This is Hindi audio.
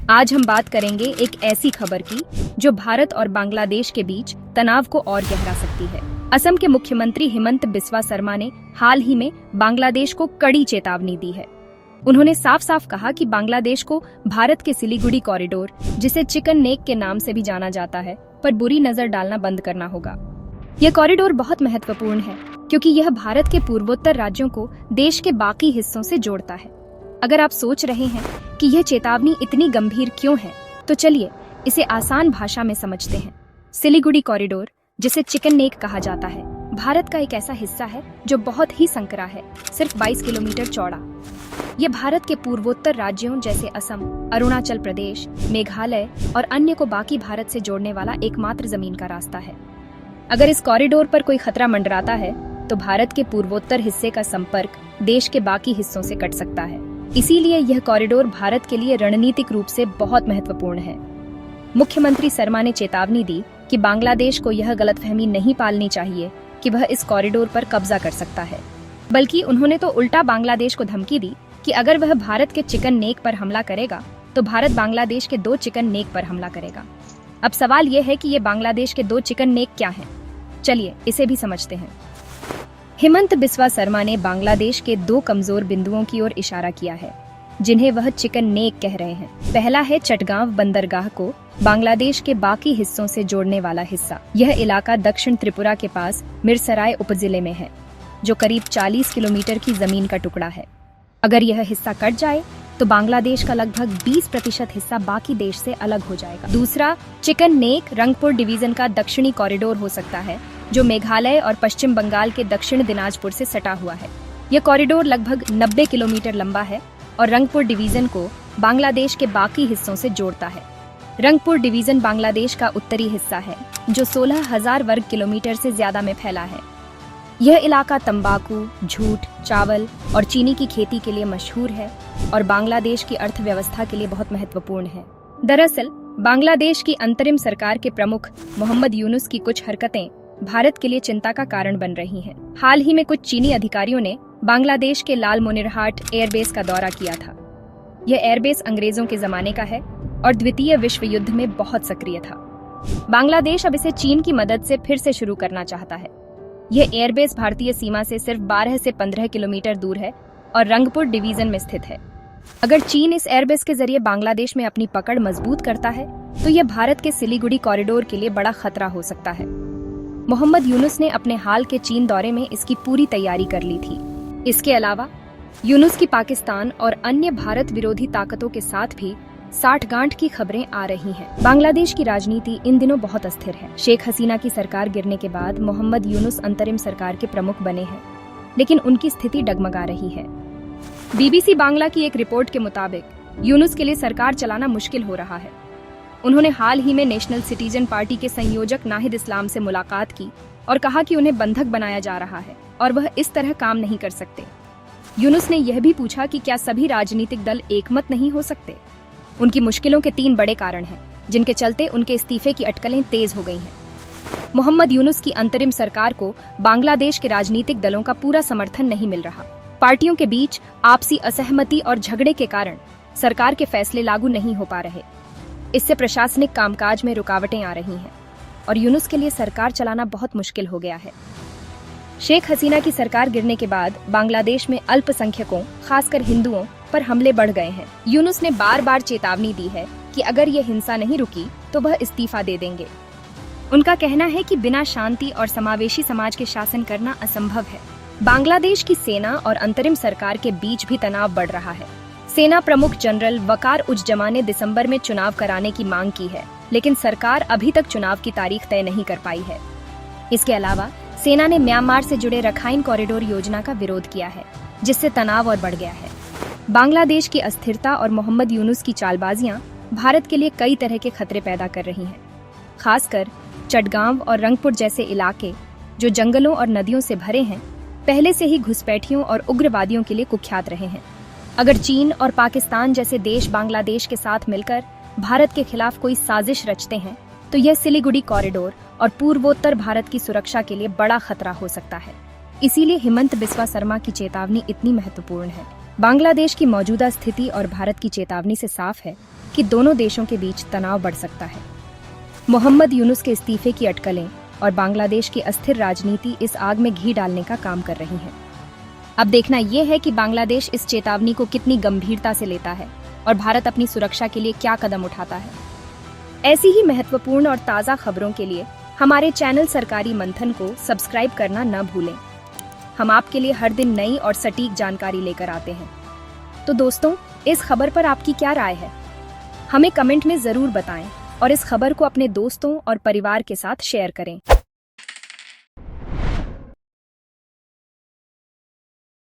आज हम बात करेंगे एक ऐसी खबर की जो भारत और बांग्लादेश के बीच तनाव को और गहरा सकती है। असम के मुख्यमंत्री हिमंत बिस्वा शर्मा ने हाल ही में बांग्लादेश को कड़ी चेतावनी दी है। उन्होंने साफ साफ कहा कि बांग्लादेश को भारत के सिलीगुड़ी कॉरिडोर, जिसे चिकन नेक के नाम से भी जाना जाता है, पर बुरी नजर डालना बंद करना होगा। यह कॉरिडोर बहुत महत्वपूर्ण है क्योंकि यह भारत के पूर्वोत्तर राज्यों को देश के बाकी हिस्सों से जोड़ता है। अगर आप सोच रहे हैं कि यह चेतावनी इतनी गंभीर क्यों है, तो चलिए इसे आसान भाषा में समझते हैं। सिलीगुड़ी कॉरिडोर, जिसे चिकन नेक कहा जाता है, भारत का एक ऐसा हिस्सा है जो बहुत ही संकरा है, सिर्फ 22 किलोमीटर चौड़ा। यह भारत के पूर्वोत्तर राज्यों जैसे असम, अरुणाचल प्रदेश, मेघालय और अन्य को बाकी भारत से जोड़ने वाला एकमात्र जमीन का रास्ता है। अगर इस कॉरिडोर पर कोई खतरा मंडराता है, तो भारत के पूर्वोत्तर हिस्से का संपर्क देश के बाकी हिस्सों से कट सकता है। इसीलिए यह कॉरिडोर भारत के लिए रणनीतिक रूप से बहुत महत्वपूर्ण है। मुख्यमंत्री शर्मा ने चेतावनी दी कि बांग्लादेश को यह गलतफहमी नहीं पालनी चाहिए कि वह इस कॉरिडोर पर कब्जा कर सकता है, बल्कि उन्होंने तो उल्टा बांग्लादेश को धमकी दी कि अगर वह भारत के चिकन नेक पर हमला करेगा तो भारत बांग्लादेश के 2 चिकन नेक पर हमला करेगा। अब सवाल यह है कि ये बांग्लादेश के 2 चिकन नेक क्या हैं? चलिए इसे भी समझते हैं। हिमंत बिस्वा शर्मा ने बांग्लादेश के 2 कमजोर बिंदुओं की ओर इशारा किया है, जिन्हें वह चिकन नेक कह रहे हैं। पहला है चटगांव बंदरगाह को बांग्लादेश के बाकी हिस्सों से जोड़ने वाला हिस्सा। यह इलाका दक्षिण त्रिपुरा के पास मिरसराय उपजिले में है, जो करीब 40 किलोमीटर की जमीन का टुकड़ा है। अगर यह हिस्सा कट जाए तो बांग्लादेश का लगभग 20% हिस्सा बाकी देश से अलग हो जाएगा। दूसरा, चिकन नेक रंगपुर डिवीजन का दक्षिणी कॉरिडोर हो सकता है, जो मेघालय और पश्चिम बंगाल के दक्षिण दिनाजपुर से सटा हुआ है। यह कॉरिडोर लगभग 90 किलोमीटर लंबा है और रंगपुर डिवीजन को बांग्लादेश के बाकी हिस्सों से जोड़ता है। रंगपुर डिवीजन बांग्लादेश का उत्तरी हिस्सा है, जो 16,000 वर्ग किलोमीटर से ज्यादा में फैला है। यह इलाका तंबाकू, जूट, चावल और चीनी की खेती के लिए मशहूर है और बांग्लादेश की अर्थव्यवस्था के लिए बहुत महत्वपूर्ण है। दरअसल बांग्लादेश की अंतरिम सरकार के प्रमुख मोहम्मद यूनुस की कुछ हरकतें भारत के लिए चिंता का कारण बन रही हैं। हाल ही में कुछ चीनी अधिकारियों ने बांग्लादेश के लालमोनिरहाट एयरबेस का दौरा किया था। यह एयरबेस अंग्रेजों के जमाने का है और द्वितीय विश्व युद्ध में बहुत सक्रिय था। बांग्लादेश अब इसे चीन की मदद से फिर से शुरू करना चाहता है। यह एयरबेस भारतीय सीमा से सिर्फ 12 से 15 किलोमीटर दूर है और रंगपुर डिवीजन में स्थित है। अगर चीन इस एयरबेस के जरिए बांग्लादेश में अपनी पकड़ मजबूत करता है, तो यह भारत के सिलीगुड़ी कॉरिडोर के लिए बड़ा खतरा हो सकता है। मोहम्मद यूनुस ने अपने हाल के चीन दौरे में इसकी पूरी तैयारी कर ली थी। इसके अलावा यूनुस की पाकिस्तान और अन्य भारत विरोधी ताकतों के साथ भी साठगांठ की खबरें आ रही हैं। बांग्लादेश की राजनीति इन दिनों बहुत अस्थिर है। शेख हसीना की सरकार गिरने के बाद मोहम्मद यूनुस अंतरिम सरकार के प्रमुख बने हैं, लेकिन उनकी स्थिति डगमगा रही है। बीबीसी बांग्ला की एक रिपोर्ट के मुताबिक यूनुस के लिए सरकार चलाना मुश्किल हो रहा है। उन्होंने हाल ही में नेशनल सिटीजन पार्टी के संयोजक नाहिद इस्लाम से मुलाकात की और कहा कि उन्हें बंधक बनाया जा रहा है और वह इस तरह काम नहीं कर सकते। यूनुस ने यह भी पूछा कि क्या सभी राजनीतिक दल एकमत नहीं हो सकते। उनकी मुश्किलों के 3 बड़े कारण हैं, जिनके चलते उनके इस्तीफे की अटकलें तेज हो गई हैं। मोहम्मद यूनुस की अंतरिम सरकार को बांग्लादेश के राजनीतिक दलों का पूरा समर्थन नहीं मिल रहा। पार्टियों के बीच आपसी असहमति और झगड़े के कारण सरकार के फैसले लागू नहीं हो पा रहे। इससे प्रशासनिक कामकाज में रुकावटें आ रही हैं और यूनुस के लिए सरकार चलाना बहुत मुश्किल हो गया है। शेख हसीना की सरकार गिरने के बाद बांग्लादेश में अल्पसंख्यकों, खासकर हिंदुओं पर हमले बढ़ गए हैं। यूनुस ने बार बार चेतावनी दी है कि अगर ये हिंसा नहीं रुकी तो वह इस्तीफा दे देंगे। उनका कहना है कि बिना शांति और समावेशी समाज के शासन करना असंभव है। बांग्लादेश की सेना और अंतरिम सरकार के बीच भी तनाव बढ़ रहा है। सेना प्रमुख जनरल वकार उज़्जमा ने दिसंबर में चुनाव कराने की मांग की है, लेकिन सरकार अभी तक चुनाव की तारीख तय नहीं कर पाई है। इसके अलावा सेना ने म्यांमार से जुड़े रखाइन कॉरिडोर योजना का विरोध किया है, जिससे तनाव और बढ़ गया है। बांग्लादेश की अस्थिरता और मोहम्मद यूनुस की चालबाजियां भारत के लिए कई तरह के खतरे पैदा कर रही हैं। खासकर चटगांव और रंगपुर जैसे इलाके, जो जंगलों और नदियों से भरे हैं, पहले से ही घुसपैठियों और उग्रवादियों के लिए कुख्यात रहे हैं। अगर चीन और पाकिस्तान जैसे देश बांग्लादेश के साथ मिलकर भारत के खिलाफ कोई साजिश रचते हैं, तो यह सिलीगुड़ी कॉरिडोर और पूर्वोत्तर भारत की सुरक्षा के लिए बड़ा खतरा हो सकता है। इसीलिए हिमंत बिस्वा शर्मा की चेतावनी इतनी महत्वपूर्ण है। बांग्लादेश की मौजूदा स्थिति और भारत की चेतावनी से साफ है कि कि दोनों देशों के बीच तनाव बढ़ सकता है। मोहम्मद यूनुस के इस्तीफे की अटकलें और बांग्लादेश की अस्थिर राजनीति इस आग में घी डालने का काम कर रही हैं। अब देखना यह है कि बांग्लादेश इस चेतावनी को कितनी गंभीरता से लेता है और भारत अपनी सुरक्षा के लिए क्या कदम उठाता है। ऐसी ही महत्वपूर्ण और ताज़ा खबरों के लिए हमारे चैनल सरकारी मंथन को सब्सक्राइब करना न भूलें। हम आपके लिए हर दिन नई और सटीक जानकारी लेकर आते हैं। तो दोस्तों, इस खबर पर आपकी क्या राय है? हमें कमेंट में जरूर बताएं और इस खबर को अपने दोस्तों और परिवार के साथ शेयर करें।